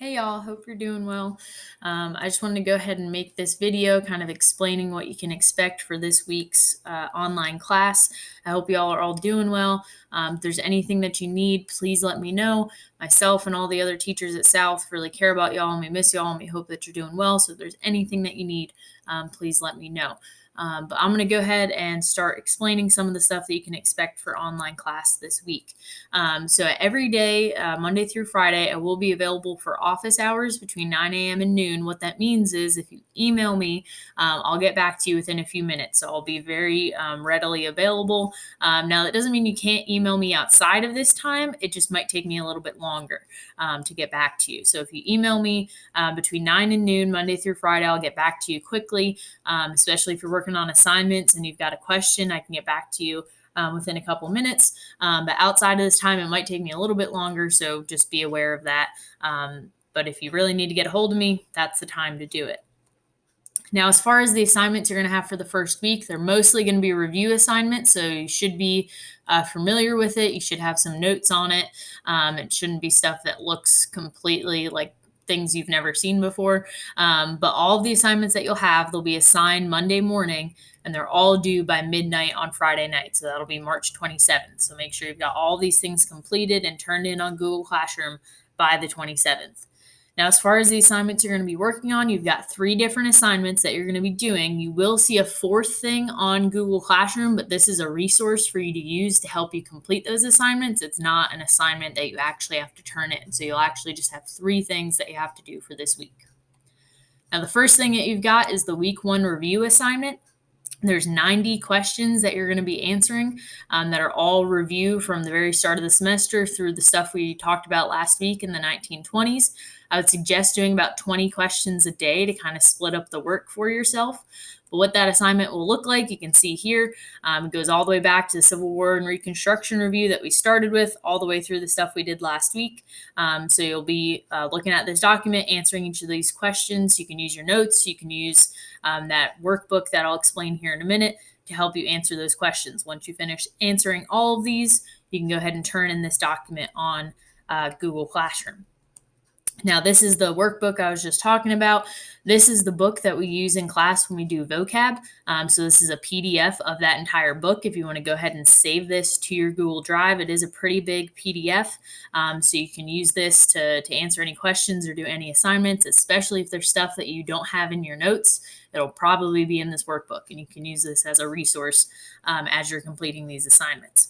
Hey y'all, hope you're doing well. I just wanted to go ahead and make this video kind of explaining what you can expect for this week's online class. I hope y'all are all doing well. If there's anything that you need, please let me know. Myself and all the other teachers at South really care about y'all and we miss y'all and we hope that you're doing well. So if there's anything that you need, please let me know. But I'm going to go ahead and start explaining some of the stuff that you can expect for online class this week. So every day, Monday through Friday, I will be available for office hours between 9 a.m. and noon. What that means is if you email me, I'll get back to you within a few minutes. So I'll be very readily available. Now, that doesn't mean you can't email me outside of this time. It just might take me a little bit longer to get back to you. So if you email me between 9 and noon, Monday through Friday, I'll get back to you quickly, especially if you're working on assignments and you've got a question, I can get back to you within a couple minutes. But outside of this time, it might take me a little bit longer. So just be aware of that. But if you really need to get a hold of me, that's the time to do it. Now, as far as the assignments you're going to have for the first week, they're mostly going to be review assignments. So you should be familiar with it. You should have some notes on it. It shouldn't be stuff that looks completely like things you've never seen before. But all of the assignments that you'll have, they'll be assigned Monday morning and they're all due by midnight on Friday night. So that'll be March 27th. So make sure you've got all these things completed and turned in on Google Classroom by the 27th. Now, as far as the assignments you're going to be working on, you've got 3 different assignments that you're going to be doing. You will see a 4th thing on Google Classroom, but this is a resource for you to use to help you complete those assignments. It's not an assignment that you actually have to turn in. So you'll actually just have 3 things that you have to do for this week. Now, the first thing that you've got is the week 1 review assignment. There's 90 questions that you're going to be answering that are all review from the very start of the semester through the stuff we talked about last week in the 1920s. I would suggest doing about 20 questions a day to kind of split up the work for yourself. But what that assignment will look like, you can see here, it goes all the way back to the Civil War and Reconstruction review that we started with, all the way through the stuff we did last week. So you'll be looking at this document, answering each of these questions. You can use your notes. You can use that workbook that I'll explain here in a minute to help you answer those questions. Once you finish answering all of these, you can go ahead and turn in this document on Google Classroom. Now, this is the workbook I was just talking about. This is the book that we use in class when we do vocab. So this is a PDF of that entire book. If you want to go ahead and save this to your Google Drive, it is a pretty big PDF. So you can use this to answer any questions or do any assignments, especially if there's stuff that you don't have in your notes. It'll probably be in this workbook, and you can use this as a resource as you're completing these assignments.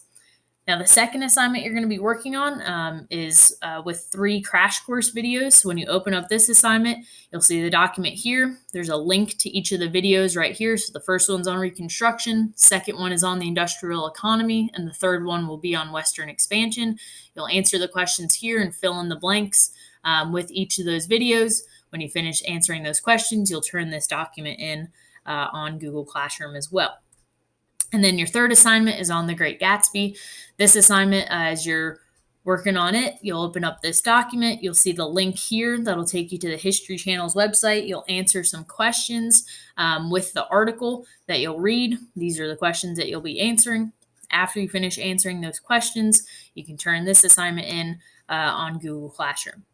Now, the second assignment you're going to be working on is with 3 crash course videos. So when you open up this assignment, you'll see the document here. There's a link to each of the videos right here. So the first one's on Reconstruction, second one is on the industrial economy, and the third one will be on Western expansion. You'll answer the questions here and fill in the blanks with each of those videos. When you finish answering those questions, you'll turn this document in on Google Classroom as well. And then your third assignment is on the Great Gatsby. This assignment, as you're working on it, you'll open up this document. You'll see the link here that'll take you to the History Channel's website. You'll answer some questions with the article that you'll read. These are the questions that you'll be answering. After you finish answering those questions, you can turn this assignment in on Google Classroom.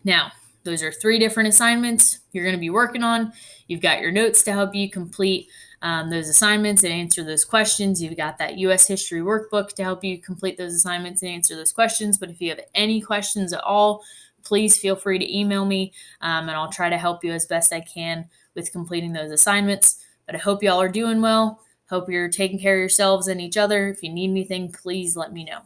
Now, those are 3 different assignments you're going to be working on. You've got your notes to help you complete those assignments and answer those questions. You've got that U.S. history workbook to help you complete those assignments and answer those questions. But if you have any questions at all, please feel free to email me and I'll try to help you as best I can with completing those assignments. But I hope y'all are doing well. Hope you're taking care of yourselves and each other. If you need anything, please let me know.